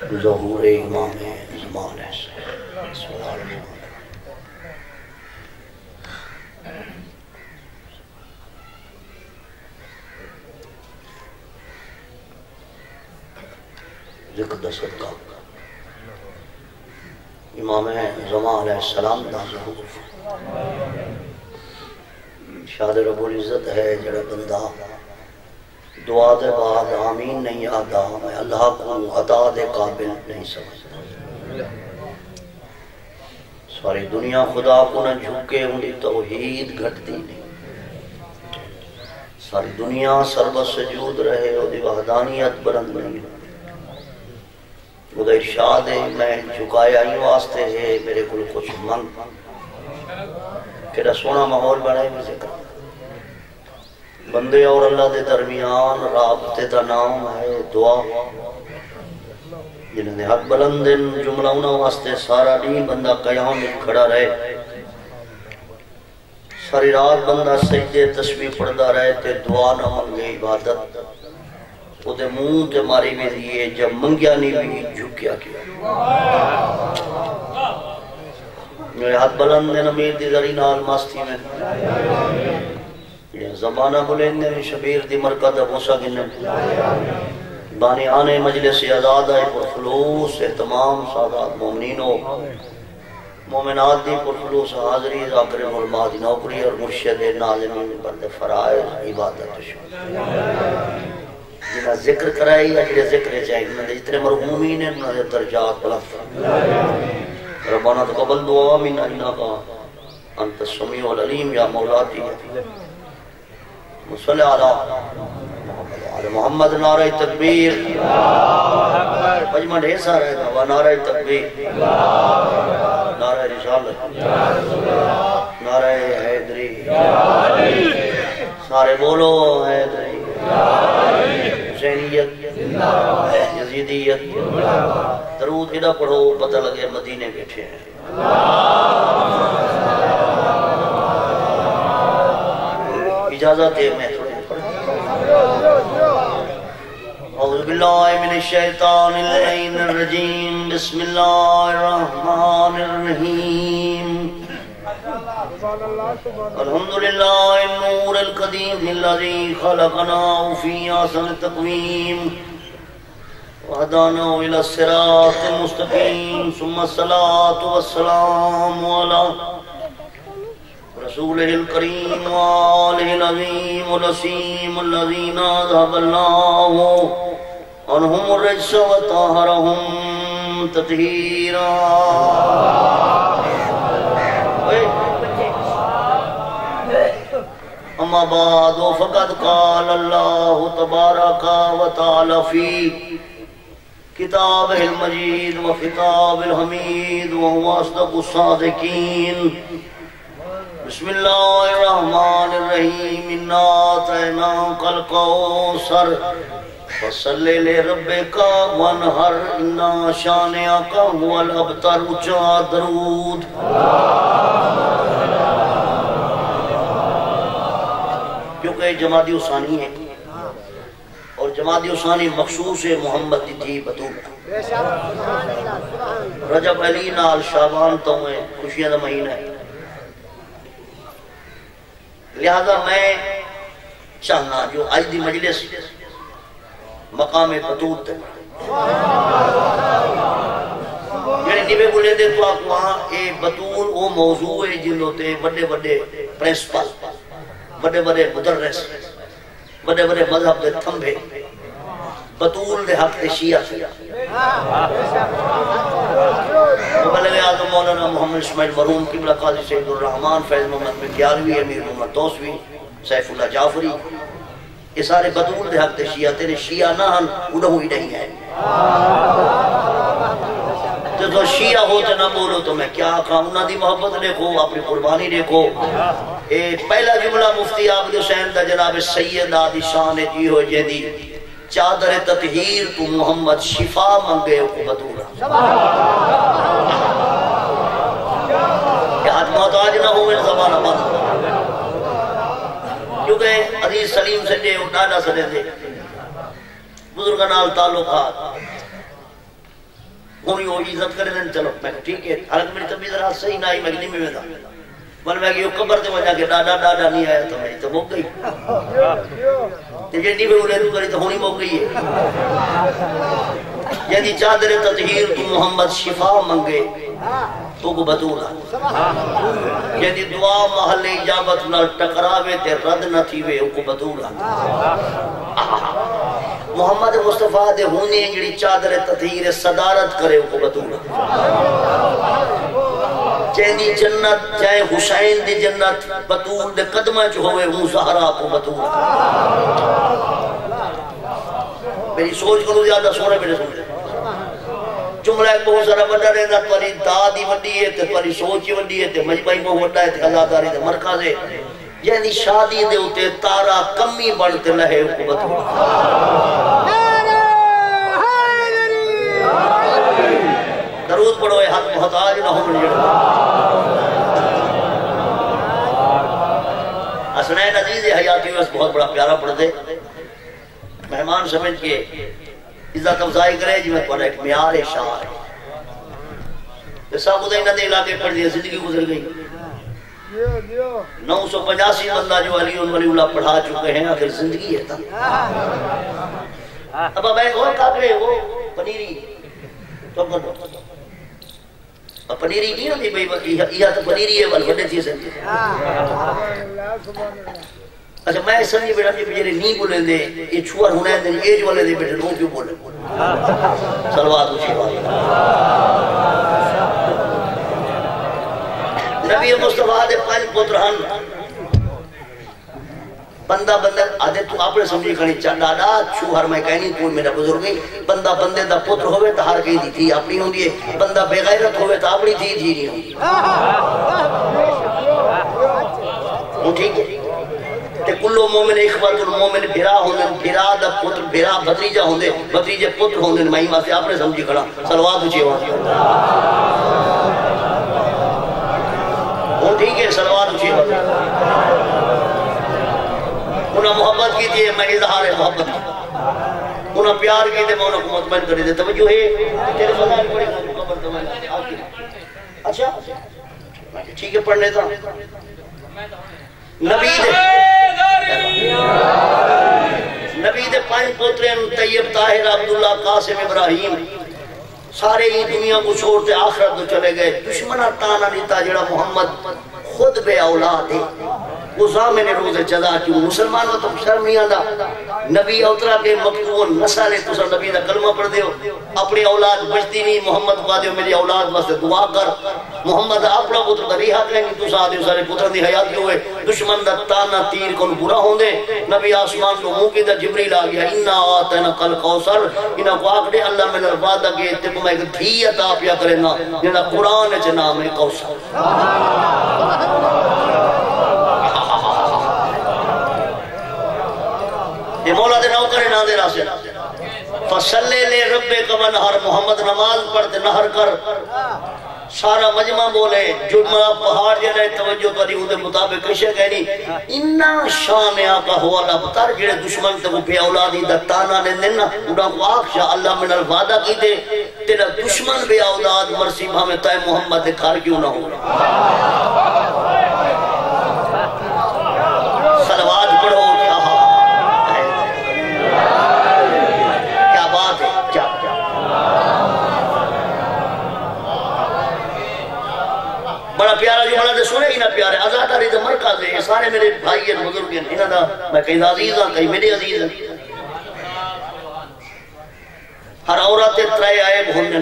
ظہور امام زمان ہے سبحان اللہ ذکر دا صدقہ امام زمان علیہ السلام دا ظہور شاد رب العزت ہے جڑا بندہ دعا دے بعد آمین نہیں آتا میں اللہ کو عطا دے قابل نہیں سمجھتا ساری دنیا خدا کو نہ جھکے انہی توحید گھٹ دی نہیں ساری دنیا سربت سجود رہے اور دی وحدانیت بلند نہیں وہ دا ارشاد ہے میں جھکایا ہی واسطے ہے میرے کل کچھ منگ کہ سونا ماحول بڑھائے میں ذکر بندے اور اللہ دے درمیان رابطے دا نام ہے دعا جنہوں نے حق بلند جملہ انہوں واسطے سارا دین بندہ قیام میں کھڑا رہے ساری رات بندہ سجدے تسبیح پڑھدا رہے تے دعا نہ منگے عبادت وہ دے منہ تے ماری میں دیئے جب منگیا نہیں بھی جھکیا کیا میرے حق بلند نمید دی ذری نال مستی میں زمانہ بلندے میں شبیر دی مرکز ابوسا گنن بانی آنے مجلس آزاد آئے پرخلوص تمام سادات مومنینوں مومنات دی پرخلوص حاضری ذاکر علماء دی نوکری اور مرشد ناظرین برد فرائض عبادت شکر جنہا ذکر کرائی اجلے ذکر چاہیے جتنے مرحومین ہیں انہوں نے درجات بلند ربنا تقبل دعا من انکا انت السمیع والعلیم یا مولاتی صلی علی محمد نعرہ تکبیر مجمع ڈھیر سارا ہے وہ نعرہ تکبیر نعرہ رسالت نعرہ حیدری سارے بولو حیدری حسینیت یزیدیت درود ادھا پڑھو پتہ لگے مدینے بیٹھے ہیں اجازت ہے میں اعوذ باللہ من الشیطان اللعین الرجیم بسم اللہ الرحمن الرحیم الحمدللہ النور القدیم الذی خلقنا فی احسن تقویم وہدانا الى الصراط المستقیم ثم الصلاة والسلام علی رسوله الكريم وآله العظيم والأسيم الذين أذهب الله عنهم الرجس وطهرهم تطهيرا أما بعد فقد قال الله تبارك وتعالى في كتابه المجيد وخطابه الحميد وهو أصدق الصادقين بسم اللہ الرحمن الرحیم انا اعطیناک الکوثر فصل لربک وانحر انا شانئک هو الابتر اچا درود کیونکہ جمادی ثانی ہے اور جمادی ثانی مخصوص محمد تھی بطول رجب علی نال شعبان تو میں خوشیاں دا مہینہ ہے لہذا میں چاہنا جو آج دی مجلس مقام بطول تے یعنی نیبے بولے دے تو آپ وہاں اے بطول وہ موضوع ہے جن ہوتے بڑے بڑے پرنسپل بڑے بڑے مدرس بڑے بڑے مذہب دے تھمبے بطول دے حق دے شیعہ مبلغ اعظم مولانا محمد اسماعیل مرحوم قبلہ قاضی سید الرحمن فیض محمد مکیالوی امیر محمد توسوی سیف اللہ جعفری یہ سارے بطول دے حق دے شیعہ تیرے شیعہ نہ ہن انہوں ہی نہیں ہے تو شیعہ ہوتے نہ بولو تو میں کیا کہا انہوں دی محبت دیکھو اپنی قربانی دیکھو پہلا جملہ مفتی عابد حسین دا جناب سید آدی شان جی ہو جیدی چادر تطہیر تو محمد شفا منگے کو بطورا کہ آج محتاج نہ ہوئے زمانہ بند کیونکہ عزیز سلیم سے دے اٹھانا سنے دے بزرگنال تعلقات ہونی وہ عزت کرے دیں چلو میں ٹھیک ہے حالت میری طبیعت ذرا صحیح نہ آئی میں نہیں میں دا من میں کہ قبر تے وجہ کہ ڈاڈا ڈاڈا نہیں آیا تو میری تو مک گئی تے جڑی بھی انہیں کری تو ہونی مک گئی ہے یعنی چادر تطہیر کی محمد شفا منگے تو کو بطول یعنی دعا محل اجابت نہ ٹکراوے تے رد نہ تھیوے کو بطول محمد مصطفیٰ دے ہونے جڑی چادر تطہیر صدارت کرے کو بطول چیندی جنت چاہے حسین دی جنت بطول دے قدمہ جو ہوئے وہ زہرا کو بطول میری سوچ کرو زیادہ سونے میرے سوچ جملہ ایک بہت سارا بڑا رہنا توالی دادی وڈی ہے توالی سوچی وڈی ہے مجمعی بہت وڈا ہے اللہ داری دے مرکز ہے یعنی شادی دے ہوتے تارا کمی بڑھتے لہے کو بطول درود پڑھو اے حق محتاج نہ ہوں حسنین عزیز حیاتی میں بہت بڑا پیارا پڑھ دے مہمان سمجھ کے عزت افضائی کرے جی میں پڑھا ایک میار شاہ ہے صاحب ادھائی نہ دے علاقے پڑھ دیا زندگی گزر گئی 985 بندہ جو علی ولی اللہ پڑھا چکے ہیں آخر زندگی ہے تا اب میں اور کاکرے وہ پنیری تو کرو پنیری نہیں ہوتی بھئی یہ تو پنیری ہے بڑے چیز ہے اچھا میں سمجھے بیٹا جی بجرے نہیں بولے دے یہ چھوار ہونے دے ایج والے دے بیٹے نو کیوں بولے صلوات اچھی بات نبی مصطفیٰ دے پانچ پترہن بندہ بندہ آدھے تو آپ نے سمجھے کھڑی ڈاڈا چھوہر میں کہنی تو میرا بزرگ نہیں بندہ بندے دا پتر ہوئے تا ہر کہیں دی تھی اپنی ہوں دیئے بندہ بے غیرت ہوئے تا اپنی تھی جی نہیں ہوں وہ ٹھیک ہے تے کلو مومن اخوات المومن بھرا ہوندے بھرا دا پتر بھرا بھتریجہ ہوندے بھتریجہ پتر ہوندے مہی ماں سے آپ نے سمجھے کھڑا صلوات اچھے وہاں وہ ٹھیک ہے صلوات اچھے وہاں انہاں محبت کی تھی میں اظہار محبت کی انہاں پیار کی تھی میں انہاں کو مطمئن کری دے توجہ ہے تیرے فضائل پڑے گا قبر تو میں اچھا ٹھیک ہے پڑھ لیتا نبی دے پانچ پوترین طیب طاہر عبداللہ قاسم ابراہیم سارے ہی دنیا کو چھوڑتے آخرت تو چلے گئے دشمنہ تانا نیتا جڑا محمد خود بے اولاد ہے وہ زامن روز جزا کیوں مسلمانوں تو شرم نہیں آندا نبی اوترا کے مقتون نسالے تو سر نبی دا کلمہ پڑھ دیو اپنی اولاد بچتی نہیں محمد کو دیو میری اولاد واسطے دعا کر محمد اپنا پتر دا ریحا کریں گے تو سا دیو سارے پتر دی حیات کیوں ہوئے دشمن دا تانا تیر کن برا ہوں دے نبی آسمان کو منہ کی دا جبریل آگیا انہا آتینا قل قوصر انہا کو آکڑے اللہ میں نربادہ کے اتبو میں ایک دھی عطا پیا کرنا جنہا قرآن چے نام ہے قوصر یہ مولا دے نو کرے نہ دے راسے فصلے لے رب کا نہر محمد نماز پڑھتے نہر کر سارا مجمع بولے جمعہ پہاڑ جنہیں توجہ کری ہوں دے مطابق کشے کہنی انہا شان آقا ہوا لبتر جڑے دشمن تے وہ بے اولادی دا تانا نے دینا انہا کو آخشا اللہ من الوعدہ کی دے تیرا دشمن بے اولاد مرسی بھامے تائے محمد دکھار کیوں نہ ہو صلوات پڑھو بڑا پیارا جو بڑا دے سنے ہی نہ پیارے آزاداری دا مرکز ہے سارے میرے بھائی ہیں بزرگ ہیں انہاں دا میں کہیں عزیز ہاں کہیں میرے عزیز ہیں ہر عورت ترائے آئے بھونن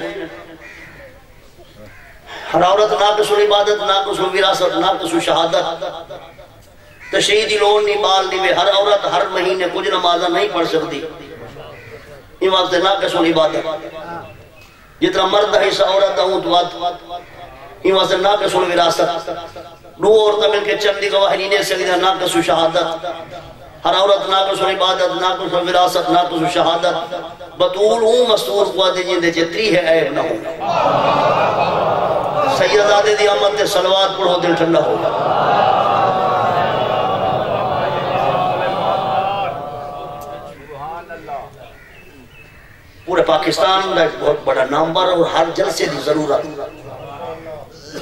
ہر عورت ناقص عبادت ناقص وراثت ناقص شہادت تشہیدی لون نہیں بال دیوے ہر عورت ہر مہینے کچھ نمازہ نہیں پڑھ سکتی یہ وقت ناقص عبادت جتنا مرد ہے اس عورت ہوں تو یہ واسطے ناقص وراثت دو عورتیں مل کے چندی گواہ نہیں سکتے ناقص شہادت ہر عورت ناقص عبادت ناقص وراثت ناقص شہادت بطول ہوں مستور قوات جیندے چتری ہے عیب نہ ہو سیدادے دی آمد صلوات پڑھو دل ٹھنڈا ہوگا پورے پاکستان کا ایک بہت بڑا نامور اور ہر جلسے کی ضرورت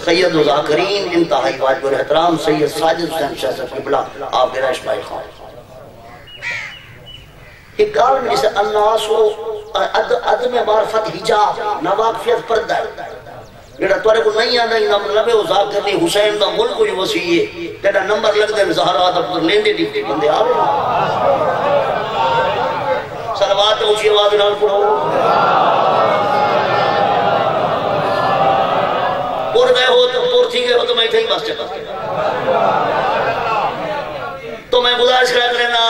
سید و ذاکرین انتہائی واجب الاحترام سید ساجد حسین شاہ صاحب قبلہ آپ کے رائش بھائی خان ایک گال میں جسے الناس و عدم معرفت حجاب نواقفیت پردہ جڑا توڑے کو نہیں آنا ہی مطلب ہے وہ ذاکرنی حسین دا ملک کوئی وسیع ہے جڑا نمبر لگ دے زہرا دا لیندے ڈیپٹی بندے آوے صلوات اونچی آواز نال پڑھو پور گئے ہو تو پور تھی گئے ہو تو میں تھے ہی بس چکا تو میں گزارش کرنا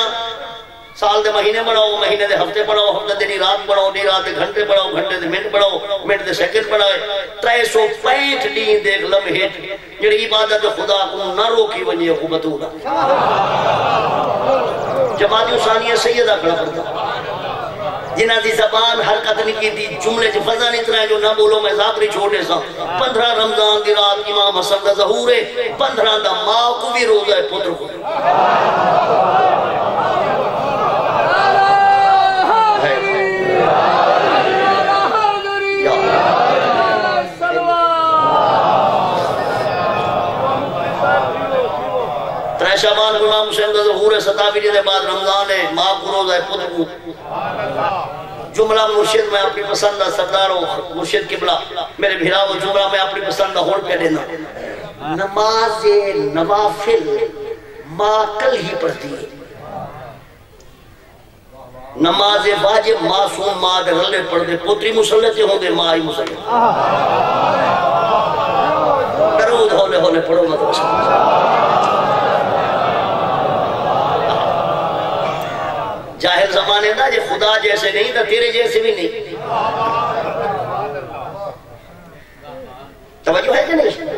سال دے مہینے بڑھاؤ مہینے دے ہفتے بڑھاؤ ہفتے دے رات بڑھاؤ رات دے گھنٹے بڑھاؤ گھنٹے دے منٹ بڑھاؤ منٹ دے سیکنڈ بڑھائے 365 دین دیکھ لمحے جڑی عبادت خدا کو نہ روکی ونجے کو بطولہ جماعتی ثانیہ سیدہ کھڑا پڑتا جنہ دی زبان حرکت نہیں کی تھی جملے جو فضا نہیں اتنا ہے جو نہ بولو میں ذاکری چھوٹے سا 15 رمضان دی رات امام حسن دا ظہور ہے 15 دا ماں کو بھی روزہ ہے پتر کو شعبان امام حسین دا ظہور ہے 27 دن بعد رمضان ہے ماں کو روزہ ہے خود کو جملہ مرشد میں اپنی پسندہ سردار و مرشد قبلہ میرے بھیرا و جملہ میں اپنی پسندہ ہون پہ دینا نماز نوافل ماں کل ہی پڑھتی ہے نماز واجب معصوم ماں دے رلے پڑھ دے پوتری مسلطے ہوں دے ماں ہی مسلطے درود ہولے ہولے پڑھو مدرسہ جاہل زمانے دا جے خدا جیسے نہیں تھا تیرے جیسے بھی نہیں توجہ ہے کہ نہیں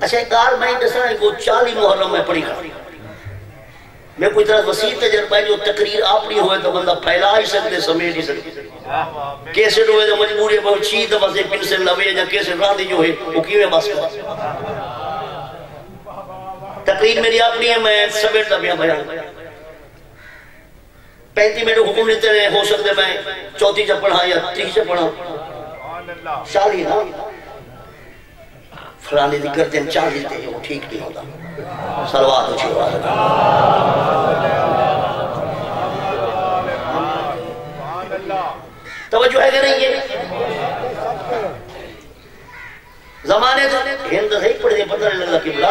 اچھا ایک کار میں دسنا ہے وہ 40 محرم میں پڑھی کھا میں کوئی طرح وسیع تجربہ ہے جو تقریر اپنی ہوئے تو بندہ پھیلا ہی سکتے سمیٹ ہی سکتے کیسٹ ہوئے تو مجبوری ہے بہت چیز دفعہ سے پنسل لوے یا کیسٹ راندی جو ہے وہ کیویں بس کر تقریر میری اپنی ہے میں سمیٹ دبیاں بیان 35 منٹ حکم لیتے رہے ہو سکتے میں 34 جب پڑھا یا 30 جب پڑھا شالی نا فلانے ذکر دن 40 دیتے ہیں وہ ٹھیک نہیں ہوتا صلوات اچھی بات توجہ ہے کہ نہیں ہے زمانے تو ہند صحیح پڑھ دے پتہ نہیں لگا قبلہ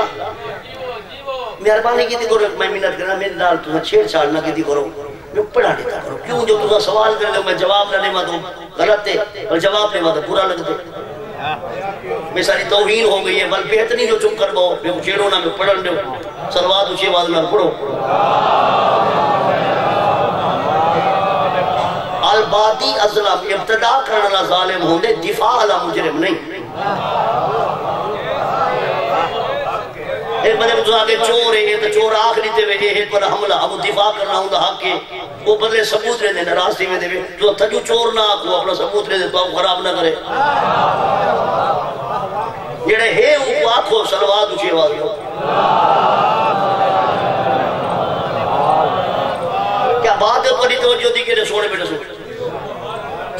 مہربانی کی تھی کرو میں منت کرنا میرے نال تمہیں چھیڑ چھاڑ نہ کی تھی کرو میں پڑھا دیتا کرو کیوں جو تمہیں سوال کر لے میں جواب نہ لے ماں تو غلط ہے اور جواب لے ماں تو پورا لگ دے میں ساری توہین ہو گئی ہے بل بہتنی جو چم کر باؤ میں چھیڑو نہ میں پڑھن دے صلوات اچھی آواز میں پڑھو البادی ازلم ابتدا کرنا ظالم ہوں دے دفاع علی مجرم نہیں ایک بندے کو آگے چور ہے تو چور آخری تے وے ہے پر حملہ اب دفاع کرنا ہوں دا حق ہے وہ بدلے ثبوت رہے دے راستے میں دے جو تھجو چور نہ آکو اپنا ثبوت رہے دے تو آپ خراب نہ کرے جڑے ہے وہ آکھو صلوات اچھی آواز ہو کیا بات ہے پڑی توجہ دی کہ سوڑے بیٹے سوڑے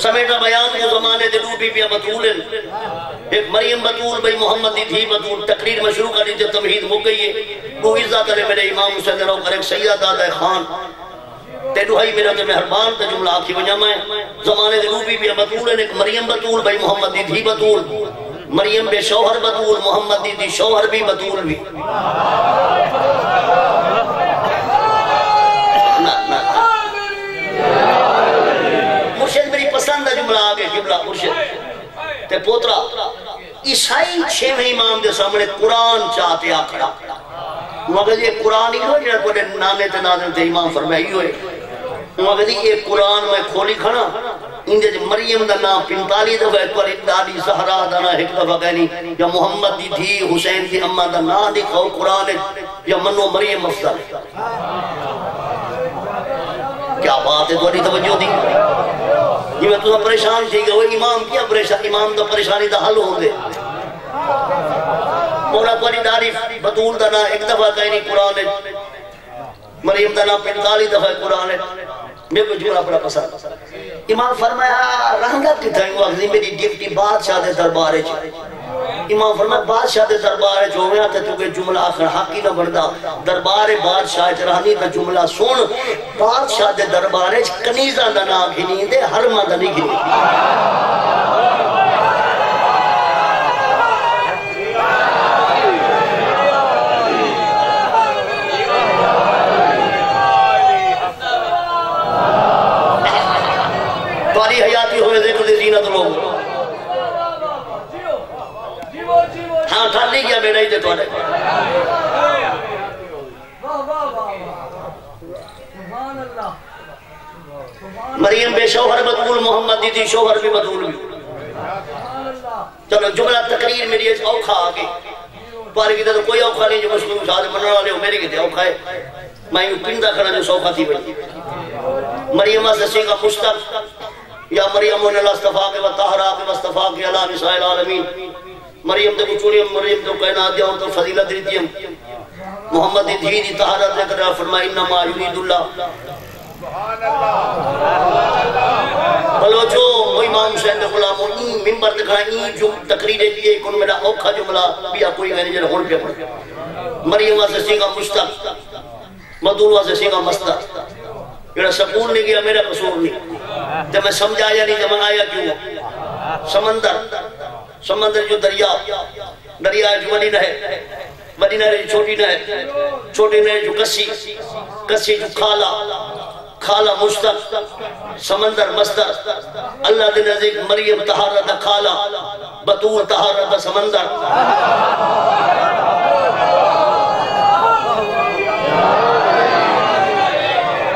سمیٹا بیان کو زمانے دے دو بی بی بطول ایک مریم بطول بھئی محمد دی تھی بطول تقریر مشروع کر دیتے تمہید ہو گئی ہے وہ عزت علی میرے امام حسین رو کر ایک سیدہ دادا خان تے دوہائی میرے تے مہربان تے جملہ آکھی ونجا میں زمانے دے دو بی بی بطول ایک مریم بطول بھئی محمد دی تھی بطول مریم بے شوہر بطول محمد دی تھی شوہر بھی بطول بھی مرشد میری پسند ہے جملہ آگے قبلہ مرشد تے پوترا عیسائی 6ویں امام دے سامنے قرآن چاہتے آکھڑا مگر یہ قرآن ہی ہو جنہا کوئی نانے تے نانے تے امام فرمائی ہوئے مگر یہ قرآن میں کھولی کھڑا اندے جو مریم دا نام 45 دفعہ ایک پر دادی زہرا دا نا ایک دفعہ کہنی یا محمد دی تھی حسین دی اممہ دا نا دکھاؤ قرآن یا منو مریم افضل کیا بات ہے دوڑی توجہ دی یہ میں تُسا پریشان تھی کہ وہ امام کیا پریشان امام دا پریشانی دا حل ہوں دے مولا پری داری بطول دا نا ایک دفعہ کہنی قرآن مریم دا نا 45 دفعہ قرآن میں کو جملہ بڑا پسند امام فرمایا رہنگت کی تھا وقتی میری ڈیوٹی بادشاہ دے دربارے چھے امام فرمایا بادشاہ دے دربارے جو ہویا تھا چونکہ جملہ آخر حقی نہ بڑھدا دربارے بادشاہ چرانی تا جملہ سن بادشاہ دے دربارے کنیزہ دا نا گھنی دے حرمہ دا نہیں گھنی تمہاری حیاتی ہوئے ذکر دے زینت لوگ ہاں ٹھال نہیں کیا بیٹا ہی تھے تمہارے مریم بے شوہر بطول محمد دی تھی شوہر بھی بطول بھی چلو جملہ تقریر میری ایک اوکھا آگئی تمہاری کہتے تو کوئی اوکھا نہیں جو مسلم شاہد منع والے ہو میری کہتے اوکھا ہے میں یوں پندہ کھڑا جو سوکھا تھی بڑی مریم سے کا مشتق یا مریم اللہ استفاق و طہراق و استفاق علی نساء العالمین مریم دے کو چوڑی مریم دے کو کہنا دیا تو فضیلت دیتی ہم محمد دی دھی دی طہارت لے کر فرمائی انما یرید اللہ بلوچو وہ امام حسین دے غلام این ممبر دکھائیں جو تقریریں دیئے کن میرا اوکھا جملہ بیا کوئی میں نے جنہ ہون پہ پڑھ مریم سے کا مشتق مدول سے کا مستق میرا سکون نہیں گیا میرا قصور نہیں جب میں سمجھا یا نہیں جب میں آیا کیوں سمندر جو دریا جو وڈی نہ ہے چھوٹی نہ ہے جو کسی جو کھالا مشتق سمندر مستر اللہ دے نزدیک مریم طہارت کھالا بطول طہارت سمندر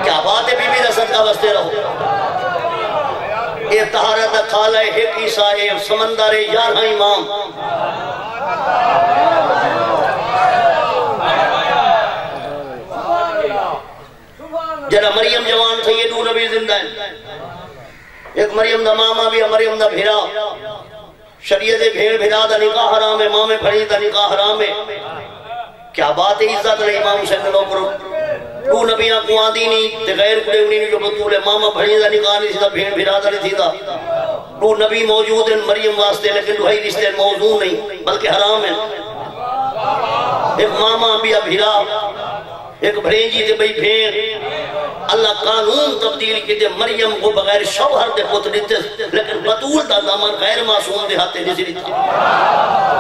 کیا بات ہے بی بی رسد کا بستے رہو یہ طہارت کھالا ہے ایک عیسیٰ ہے سمندر ہے یارہ امام جنہ مریم جوان تھا یہ دو نبی زندہ ہے ایک مریم دا ماما بھی ہے مریم دا بھیرا شریعت بھیڑ بھیرا دا نکاح حرام ہے ماں پھڑی دا نکاح حرام ہے کیا بات ہے عزت رہی امام حسین نے لوگ کرو دو نبیاں کو آدھی نہیں تے غیر کڑے انہی جو بطول ہے ماما پھڑی دا نکاح نہیں تھی دا بھیڑ بھیرا دا نہیں تھی دا دو نبی موجود ہیں مریم واسطے لیکن دوہی رشتے موضوع نہیں بلکہ حرام ہے ایک ماما بھی بھیرا ایک بھرینجی دے بھئی بھین اللہ قانون تبدیل کی دے مریم کو بغیر شوہر دے پتر دیتے لیکن بطول دا دامن غیر معصوم دے ہاتھے نزلی تھا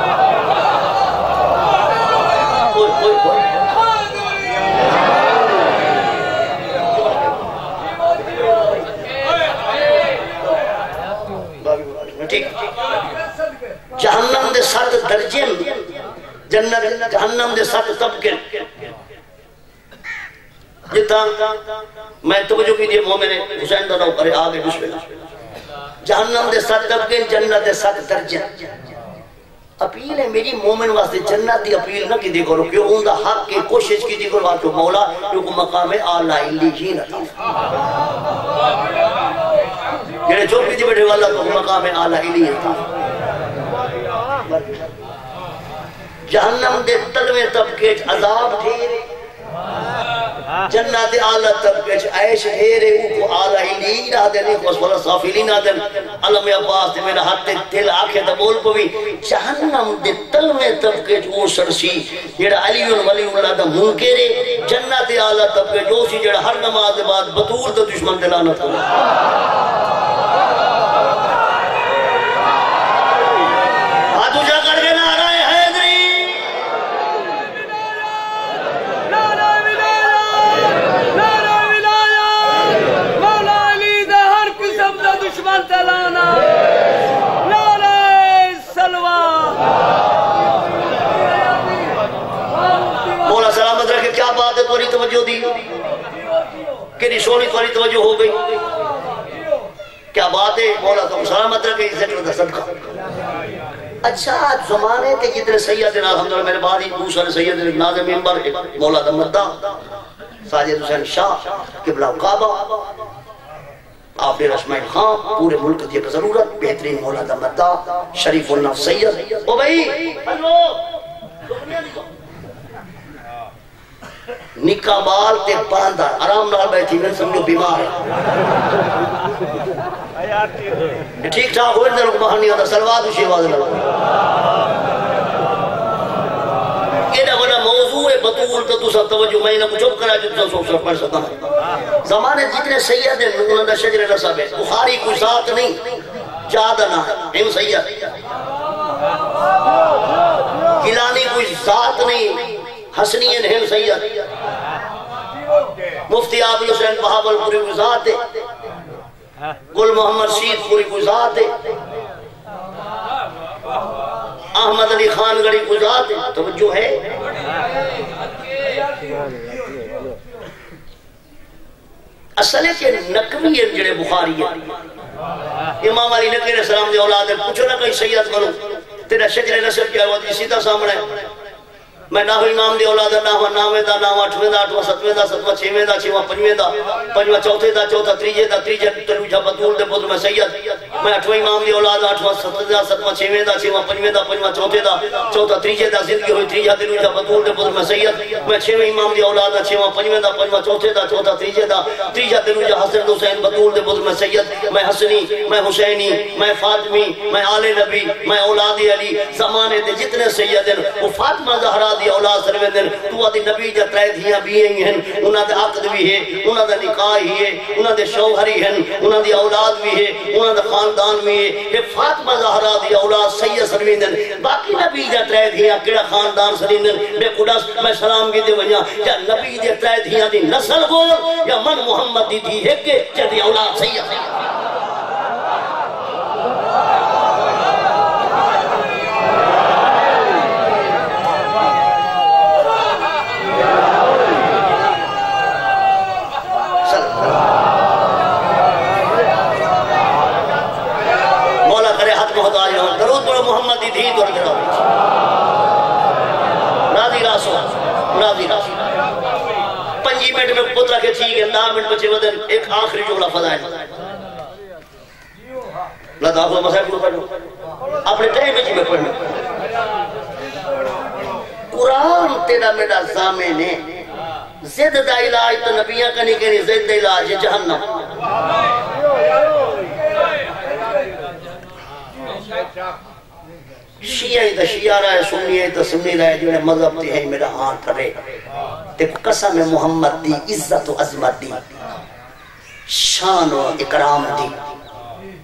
جہنم دے 7 درجے جنت جہنم دے 7 طبقے جتا میں توجہ کی دیئے مومن حسین دادا کرے آگے بسم اللہ جہنم دے 7 طبقے جنت دے 7 درجے اپیل ہے میری مومن واسطے جنت دی اپیل نہ کی دی کرو کہ ان دا حق کی کوشش کی دی کرو آتو مولا کیونکہ مقام اعلیٰ علیین عطا یہ جو بھی دی بیٹھے والا تو مقام اعلیٰ علیین عطا جہنم دے تلوے طبقے عذاب دھیرے جنت اعلیٰ طبقے عیش دھیرے اوکو اعلیٰ علیین آدھے نہیں خوش والا صافلین آدھے علم عباس دے میرا ہاتھ دل آنکھیں دبول کو بھی جہنم دے تلوے طبقے او سرسی جیڑا علی ولی اللہ دا منکرے جنت اعلیٰ طبقے جو سی جیڑا ہر نماز دے بعد بطول دا دشمن دلانا تھا ہاتھو جا کر کے نہ رہے حیدری دشمن تلانا نعرہ سلوہ مولا سلامت رکھے کیا بات ہے توری توجہ دی کیری سونی توری توجہ ہو گئی کیا بات ہے مولا سلامت رکھے ذکر دا صدقہ اچھا زمانے کے جتنے سیدنا الحمدللہ میرے باری دوسرے سیدنا ناظم ممبر مولا دا مدہ ساجد حسین شاہ قبلہ کعبہ آپ رسمائن خان پورے ملک دیئے کا ضرورت بہترین مولا دا مدہ شریف النفس سید او بھئی نکاح بال تے باندھا آرام نال بیٹھی میں سمجھو بیمار ہے ٹھیک ٹھاک ہوئے دل کو باہر نہیں آتا سلوات و شیواز لگا یہ بڑا موضوع ہے بطول تو تو سب توجہ میں انہوں کو چپ کرا جو تو سب پڑھ سکتا ہوں زمانے جتنے سید ہیں انہوں نے شجر نصب ہے بخاری کوئی ذات نہیں جادنا ہے ہم سید گیلانی کوئی ذات نہیں حسنی ہیں ہم سید مفتی عابد حسین بہاول پوری کوئی ذات ہے گل محمد شید پوری کوئی ذات ہے احمد علی خان گڑی کوئی ذات ہے توجہ ہے اصل ہے کہ نقوی ہے جڑے بخاری ہے امام علی نقوی علیہ السلام دے اولاد ہے پوچھو نہ کہیں سید بنو تیرا شجر نصب کیا ہوا تھی سیدھا سامنے میں نہ ہوئی امام دے اولاد نہ ہوا ناویں دا نہ ہوا اٹھویں دا اٹھواں ستویں دا ستواں چھویں دا چھواں پنجویں دا پنجواں چوتھے دا چوتھا تریجے دا تریجے تروجہ بطول دے پتر میں سید میں اٹھویں امام دے اولاد اٹھواں ستویں دا ستواں چھویں دا چھواں پنجویں دا پنجواں چوتھے دا چوتھا تریجے دا زندگی ہوئی تریجہ تروجہ بطول دے پتر میں سید میں چھویں امام دے اولاد چھواں پنجویں دا پنجواں چوتھے دا چوتھا تریجے دا تریجہ تروجہ حسن حسین بطول دے پتر میں سید میں حسنی میں حسینی میں فاطمی میں آل نبی میں اولاد علی زمانے دے جتنے سید ہیں وہ فاطمہ زہرا دی اولاد سروے دن تو آدھی نبی جا ترائے دھیاں بھی ہیں انہاں دے عقد بھی ہے انہاں دے نکاح ہی ہے انہاں دے شوہری ہیں انہاں دی اولاد بھی ہے انہاں دے خاندان بھی ہے یہ فاطمہ زہرا دی اولاد سید سروے دن باقی نبی جا ترائے دھیاں کڑا خاندان سروے دن بے قدس میں سلام کی دے ونیا یا نبی جا ترائے دھیاں دی نسل گول یا من محمد دی دھی ہے کہ جدی اولاد سید ہے درود بڑا محمد دی دھید اور جڑا راضی راسو راضی راسو 5 منٹ میں پترہ کے ٹھیک ہے 10 منٹ بچے ودن ایک آخری جملہ فضائل اللہ تعالیٰ مسائل کو پڑھو اپنے ٹائم میں جی میں پڑھنے قرآن تیرا میرا زامن ہے زد دا علاج تو نبیاں کا نہیں کہنی زد دا علاج جہنم شیعہ دا شیعہ رہے سنی دا سنی رہے جو ہے مذہب تے ہیں میرا ہاتھ رہے دیکھو قسم محمد دی عزت و عظمت دی شان و اکرام دی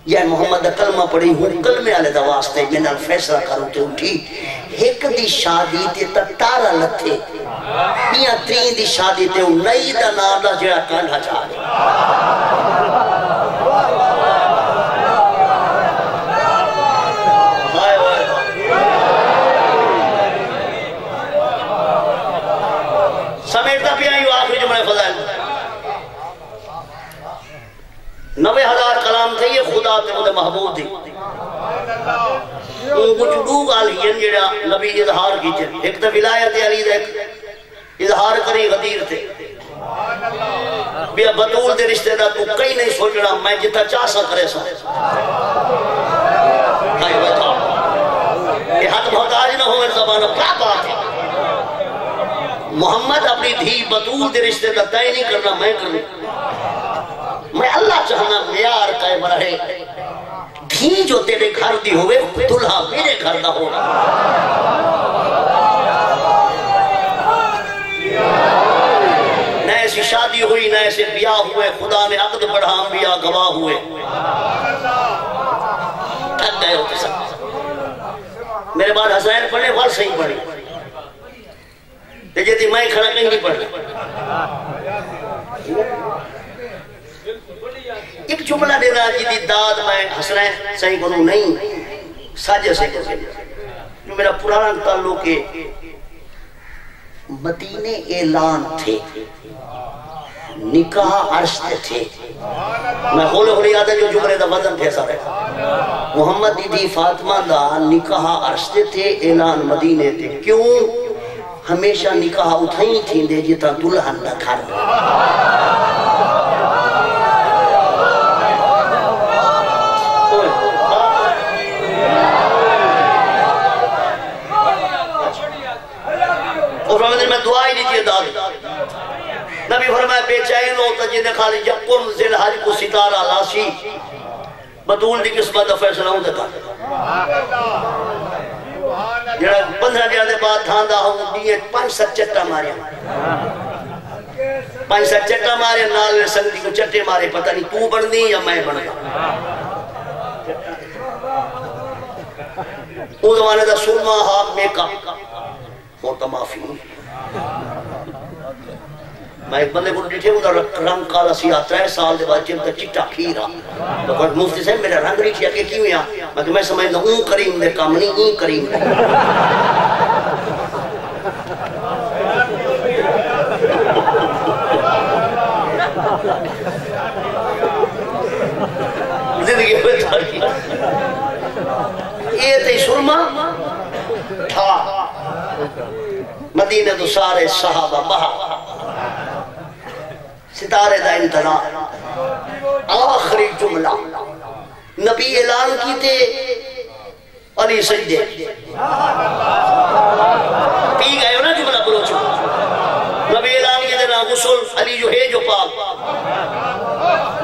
یہ محمد دا کلمہ پڑھی ہوں کلمے آلے دا واسطے میں فیصلہ کروں تے اٹھی ایک دی شادی تے تتارہ لتھے بیاں 3 دی شادی تے نئی دا نام دا جڑا کانڈا چاہ سمیٹا بھی آئی آخری جمعہ فضائل 90,000 کلام تھے یہ خدا تے مدے محبوب دی کچھ لوگ آلی ہیں جڑا نبی اظہار کی چھے ایک تا ولایت علی دے اظہار کری غدیر تھے بیا بطول دے رشتہ دا تو کئی نہیں سوچنا میں جتا چاہ سا کرے سا یہ حد محتاج نہ ہوئے زبانہ کیا بات ہے محمد اپنی دھی بطول دے رشتے دا طے نہیں کرنا میں کرنا میں اللہ چاہنا معیار قائم رہے دھی جو تیرے گھر دی ہوئے دلہا میرے گھر دا ہونا نہ ایسی شادی ہوئی نہ ایسے بیاہ ہوئے خدا نے عقد پڑھا انبیاء گواہ ہوئے تھک گئے ہوتے سب میرے بعد حسین پڑھنے وال صحیح پڑھی لیکن تھی میں کھڑا کہیں نہیں پڑھنا ایک جملہ دینا جی داد میں حسنین صحیح کنوں نہیں ساجہ سے جو میرا پرانا تعلق ہے مدینے اعلان تھے نکاح عرشتے تھے میں ہولے ہولے یاد ہے جو جملے دا وزن تھے سارے محمد دی فاطمہ دا نکاح عرشتے تھے اعلان مدینے تھے کیوں ہمیشہ نکاح اٹھائیں تھیں دے جتا دلہن نہ گھر اور رمضان میں دعائی دیتی ہے داد نبی فرمائے بے چین ہوتا جنہیں خالی یقم ذی الحج کو ستارہ لاشی بطول دی قسمت دا فیصلہ ہوں دیتا جڑا 15 دیا دے بعد تھاندہ ہوں دیئے 5-7 چٹا ماریا 5-7 چٹا ماریا نال سنگی کو چٹے مارے پتہ نہیں تو بڑھ دی یا میں بڑھ گا وہ زمانے دا سرما ہاک میکا ہوتا معافی میں ایک بندے کو ڈیٹھے ہوں رنگ کالا سیاہ 3 سال دے بعد چلتا چٹا کھیرا تو کہا مفتی صاحب میرا رنگ نہیں کیا کہ کیوں یا میں سمجھتا ہوں کریم دے کام نہیں ہوں کریم دے زندگی میں تاریخ یہ تی سرما تھا مدینہ تو سارے صحابہ بہا ستارے دا انتظام آخری جملہ نبی اعلان کی تے علی سجدے پی گئے ہو نا جملہ بلوچو نبی اعلان کی تے نا غسل علی جو ہے جو پاک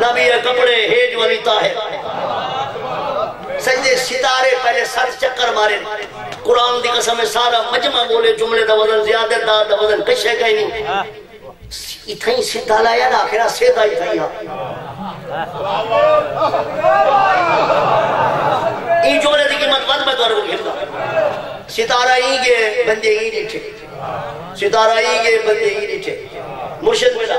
نبی کپڑے ہے جو علی طاہر سجدے ستارے پہلے سر چکر مارے قرآن دی قسم میں سارا مجمع بولے جملے دا وزن زیادہ دا وزن کشے کہیں نہیں اتھائیں سدھا لایا نا آخرہ سیدھا اتھائیں این جملے دی قیمت ود میں دوارے کو گھرتا ستارہ ہی گے بندے ہی نیچے ستارہ ہی گے بندے ہی نیچے مرشد ملا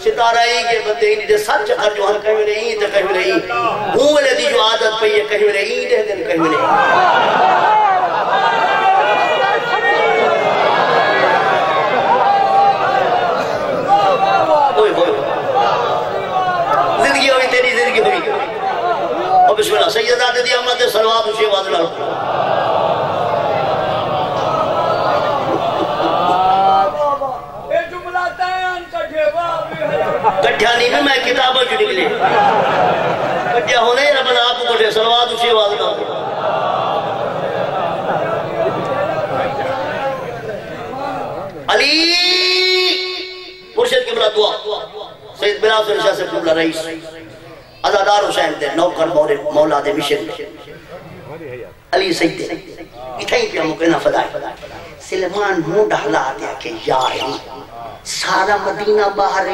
ستارہ ہی گے بندے ہی نیچے سب چکر جو ہم کہیں نہیں تو کہیں نہیں ہوں والے دی جو عادت پہ یہ کہیں نہیں دے دن کہیں نہیں زندگی ہوئی تیری زندگی ہوئی اور بسم اللہ سیدہ دی احمد صلوات اسی آواز لڑ کٹھیا نہیں بھی میں کتابوں جو نکلے کٹھیا ہونے ربنا آپ کو کٹھے صلوات اسی آواز لڑ علی مرشد کی بلا دعا سید بلال سے شاہ سے قبلہ رئیس عزادار حسین دے نوکر مولا دے مشن علی سید دے اتھائی پہ مکینہ فدائی سلمان موں ڈھلا دیا کہ یا علی سارا مدینہ باہر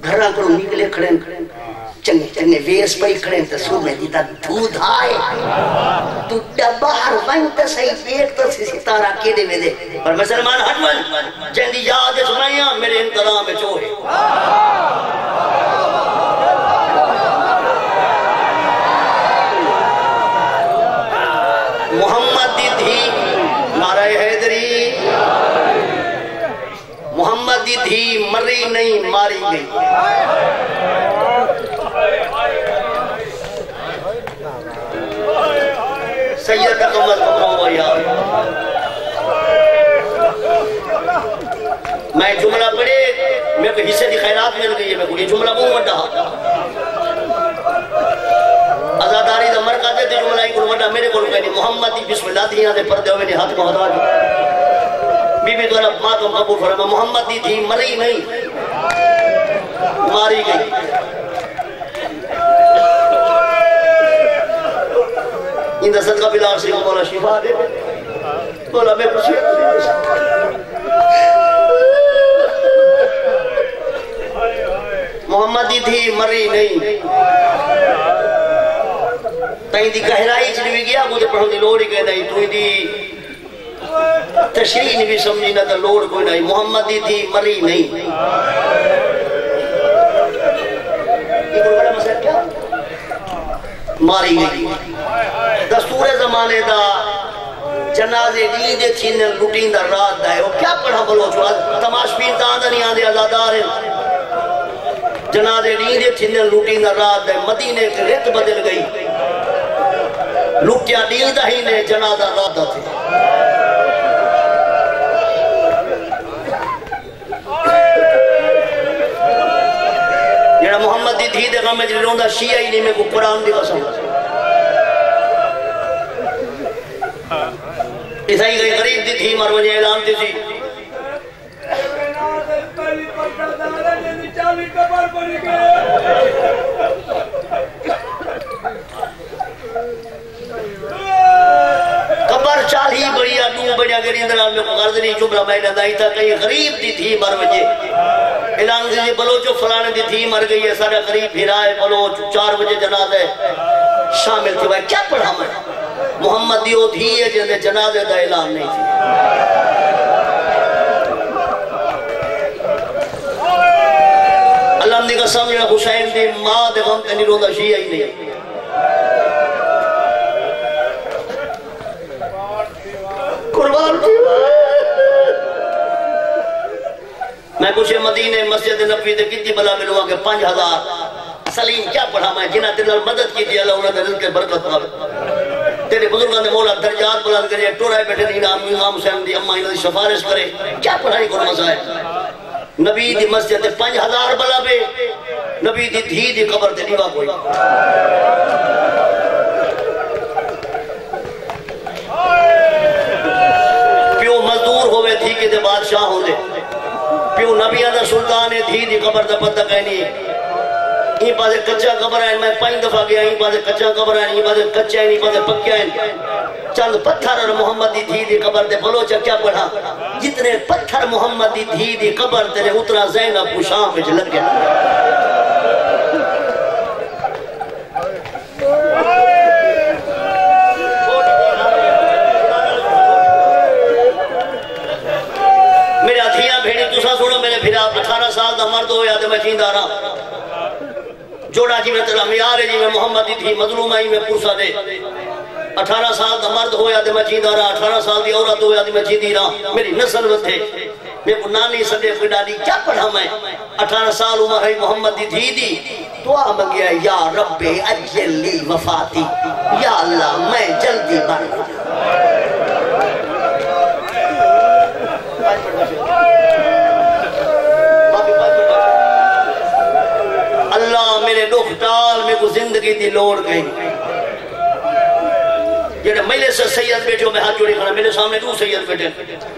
گھرہ کرو نکلے کھڑے چنگے چنگے ویس پہ کھڑے تو سور میں دیتا دودھ آئے تو باہر وانتا صحیح ایک تو ستارہ کیڑے میں دے پر میں سلمان حجمن جہندی یاد سنائیاں میرے انتظام میں چوہے محمد دی دھی نعرہ حیدری محمد دی دھی مری نہیں ماری گئی سید قمر قمر یا میں جملہ پڑھے میں کو حصے دی خیرات مل گئی ہے میں کو یہ جملہ بہت وڈا ازاداری دا مرکز دے جملہ ہی کو وڈا میرے کو کہنی محمد دی بسم اللہ دیاں دے پردے ہوئے نے ہاتھ کو ہٹا دی بی بی دولا ماتم قبول فرما محمد دی دھی مری نہیں ماری گئی ان دا صدقہ بلال سے مولا شفا دے مولا میں خوشی محمد دی دھی مری نہیں تائیں دی گہرائی چلوی گیا مجھے پڑھو دی لوڑی گئے نہیں تو دی تشریح نہیں بھی سمجھی نہ تا لوڑ کوئی نہیں محمد دی دھی مری نہیں یہ کوئی بڑا مسئلہ کیا ماری گئی دستور زمانے دا جنازے دیدے تھینے لٹین دا رات دائے وہ کیا پڑھا بلو چھو تماش پین تاندہ نہیں آدھے آزادار ہیں جنازے دیدے تھینے لٹین دا رات دائے مدینے کے رت بدل گئی لٹیا دیدہ ہی نے جنازہ رات دا تھے جنہا محمد دی دھی دے غم میں جنہوں دا شیعہ ہی نہیں میں کو قرآن دی قسم اسائی گئی غریب دی تھی مروجہ اعلان دی تھی قبر چالی بڑیا دو بڑیا گری اندران میں قرض نہیں جملہ میں ندائی تھا کہیں غریب دی تھی مر وجے اعلان سے بلوچو فلانے دی تھی مر گئی ہے سارا غریب بھیرائے بلوچ 4 بجے جنازہ شامل تھی بھائی کیا پڑھا میں محمد دیو تھی ہے جنہیں جنازے دا اعلان نہیں تھی اللہ نے قسم یا حسین دی ماں دے غم تے نہیں روندہ شیعہ ہی نہیں قربان کی میں کچھ مدینے مسجد نبی دے کتنی بلا ملوا کہ 5000 سلیم کیا پڑھا میں جنہ دل مدد کی دی اللہ انہوں نے رزق برکت پاوے تیرے بزرگاں نے مولا درجات بلند کرے ٹورائے بیٹھے نہیں امام حسین دی اماں انہوں نے سفارش کرے کیا پڑھائی کو مزہ ہے نبی دی مسجد 5000 بلا بے نبی دی دھی دی قبر تے نیوا کوئی پیو مزدور ہوئے تھی کہ دے بادشاہ ہوندے پیو نبی آدھا سلطان دھی دی قبر دا پتہ کہنی یہ پاسے کچھا قبر ہے میں 5 دفعہ گیا یہ پاسے کچھا قبر ہے یہ پاسے کچھا ہے یہ پاسے پکیا ہے چند پتھر اور محمد دی دھی دی قبر دے بلوچہ کیا پڑھا جتنے پتھر محمد دی دھی دی قبر دے اتنا زینب کو شام پہ لگ گیا میرے اتھیاں بھیڑی تسا سوڑو میرے پھر آپ 18 سال دا مرد ہو یا دے میں چیندہ رہا جوڑا جی میں تیرا میارے جی میں محمد دی تھی مظلوم آئی میں پرسا دے 18 سال دا مرد ہو یا دے میں چیندہ رہا 18 سال دی عورت ہو یا دے میں چیندی رہا میری نسل وہ تھے میں کو نانی صدیق کو ڈالی کیا پڑھا میں 18 سال عمر ہے محمد دی تھی دی دعا مانگیا یا رب اجل لی وفاتی یا اللہ میں جلدی بن اللہ میرے دکھ ٹال میں کو زندگی دی لوڑ گئی جنہیں میلے سے سید بیٹھے میں ہاتھ جوڑی کھڑا میرے سامنے دو سید بیٹھے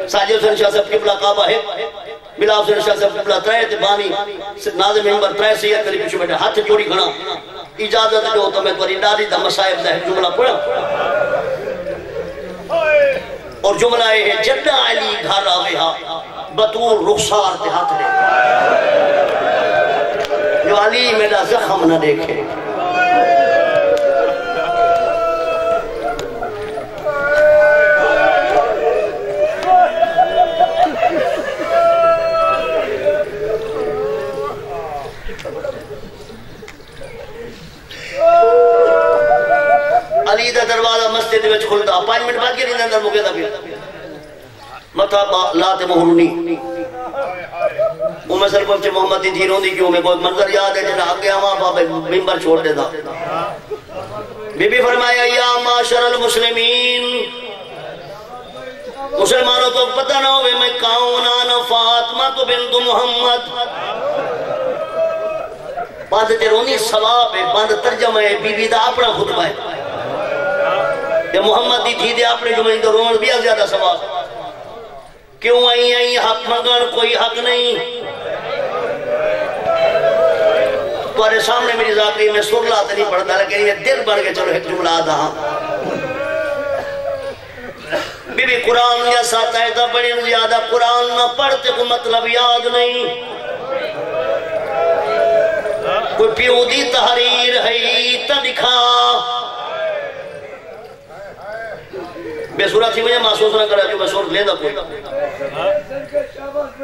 ساجد حسین شاہ صاحب قبلہ کعبہ ہے بلا حسین شاہ صاحب قبلہ ترائے تے بانی ناظم ممبر ترائے سید کری پیچھے بیٹھے ہاتھ جوڑی کھڑا اجازت دو تو میں توری دادی دا مصائب دا جملہ پڑھا اور جملہ ہے جدہ علی گھر آویہا بطور رخسار تے ہاتھ دے جو علی میرا زخم نہ دیکھے علی دا دروازہ مسجد وچ کھلتا 5 منٹ بعد کے نہیں اندر مکے دا پھر مطلب لات مہرونی میں سر کو محمد دی دھیروں دی کیوں میں کوئی منظر یاد ہے جنہا آگے ہماں بابے ممبر چھوڑ دے دا بی بی فرمایا یا معاشر المسلمین مسلمانوں تو پتہ نہ ہوئے میں کون آنا فاطمہ تو بنت محمد باندھ تیرونی ثواب ہے باندھ ترجمہ ہے بی بی دا اپنا خطبہ ہے کہ محمد دی دھی دے اپنے جمعہ اندر رومن بھی زیادہ ثواب کیوں آئی حق مگر کوئی حق نہیں تمہارے سامنے میری ذاکری میں سر لاتا نہیں پڑھتا لیکن یہ دل بڑھ کے چلو ایک جملہ آدھا بی بی قرآن یا ساتھ آئیتا بڑی زیادہ قرآن نہ پڑھتے کو مطلب یاد نہیں کوئی پیودی تحریر ہے تا دکھا بے سورہ تھی مجھے محسوس نہ کرا جو میں سور لیندہ کوئی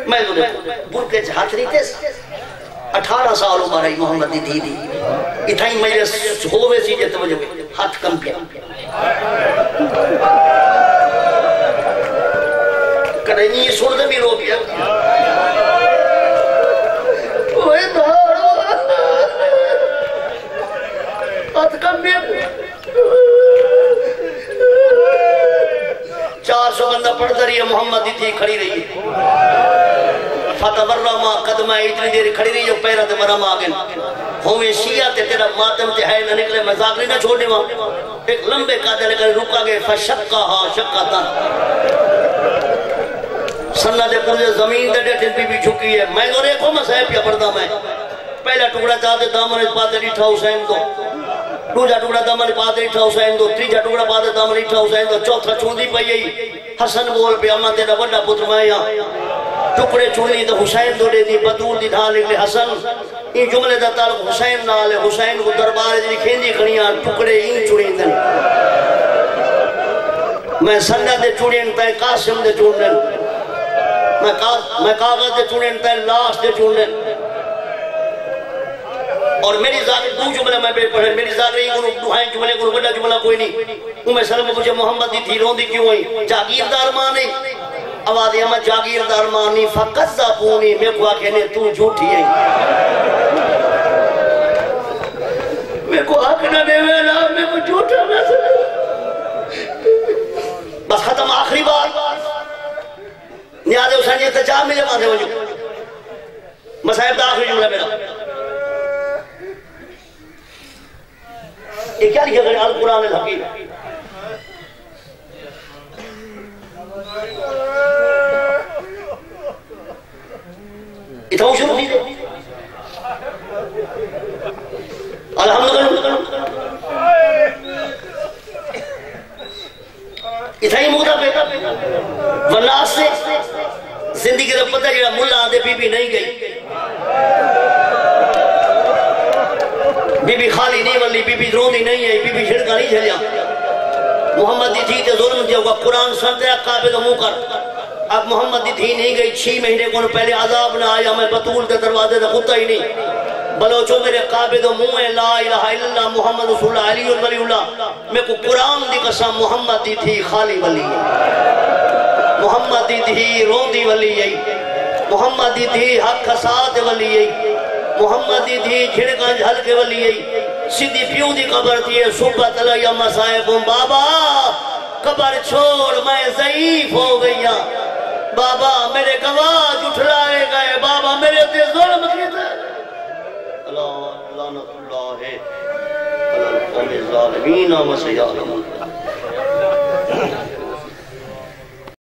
میں تو دیکھو برکے جھاچ نہیں تھے 18 سال عمر ہے محمد دی دی اتھائی مجلس ہوئے سی جتے وجہ ہوئے ہاتھ کم کیا کریں یہ سور دے بھی رو کیا اوہ دھارو ہاتھ کم کیا 400 بندہ پڑھتا رہی ہے محمد دی تھی کھڑی رہی ہے فتورما قدمہ اتنی دیر کھڑی رہی ہے پیرہ تے مرم آگن ہوئے شیعہ تے تیرا ماتم تے ہے نہ نکلے مذاکری نہ چھوڑنے وہاں ایک لمبے قادر لے کر رکا گئے فشقہا شقتا سنہ دے پورے زمین دے ڈیٹن پی بھی جھکی ہے میں تو ریکھو مسائب کیا پڑھتا میں پہلا ٹکڑا چاہتے دامن اس پاتے ریٹھا حسین کو دوجا ٹکڑا دامن پادر اٹھا حسین دو تیجا ٹکڑا پادر دامن اٹھا حسین دو چوتھا چوندی پئی ای حسن بول پہ اما تیرا بڑا پتر میں ٹکڑے چوندی تو حسین دو دے دی بدور دی دھان نکلے حسن این جملے دا تعلق حسین نال ہے حسین کو دربار جی کھیندی کھڑیاں ٹکڑے این چوڑیں دن میں سنہ دے چوڑیں تے قاسم دے چوڑیں میں کاغذ دے چوڑیں تے لاش دے چوڑیں اور میری ذاکر دو جملہ میں بے پڑھے میری ذاکر یہ کنو دہائیں جملے کنو بڑا جملہ کوئی نہیں میں سلام پوچھے محمد دی تھی روندی کیوں ہوئی جاگیردار ماں نہیں آوازی ہمیں جاگیردار ماں نہیں فقط زاپونی میں کو آکھے نے تو جھوٹی ہے میں کو آکھنا دے ویلا میں کو جھوٹا میں سے بس ختم آخری بات نیاز حسین یہ تجاب ملے ماں سے وجود مسائب دا آخری جملہ میرا یہ کیا لکھا گئے القرآن الحکیم اتنا شروع نہیں دے الحمدللہ اتنا ہی مقدہ پہ والناس سے زندگی کا پتہ جڑا ملا آدھے بی بی نہیں گئی بی بی خالی نہیں ولی بی بی دروندی نہیں ہے بی بی شرکہ نہیں جھلیا محمد دی تھی تے ظلم دیا ہوگا قرآن سنتے قابل و منہ کر اب محمد دی تھی نہیں گئی 6 مہینے کو پہلے عذاب نہ آیا میں بطول تے دروازے تے خطہ ہی نہیں بلوچو میرے قابل و منہ ہے لا الہ الا اللہ محمد رسول اللہ علی ولی اللہ میں کو قرآن دی قسم محمد دی تھی خالی ولی ہے محمد دی تھی روندی ولی ہے محمد دی تھی حق خسات ولی ہے محمد دی تھی جھڑکاں جھل کے ولی ہے سیدھی پیوں دی قبر تھی صبح تلہ یا مسائبوں بابا قبر چھوڑ میں ضعیف ہو گئی بابا میرے گواہ جھٹلائے گئے بابا میرے تے ظلم کیتا اللہ لعنت اللہ ہے علی القوم الظالمین و سیعلمون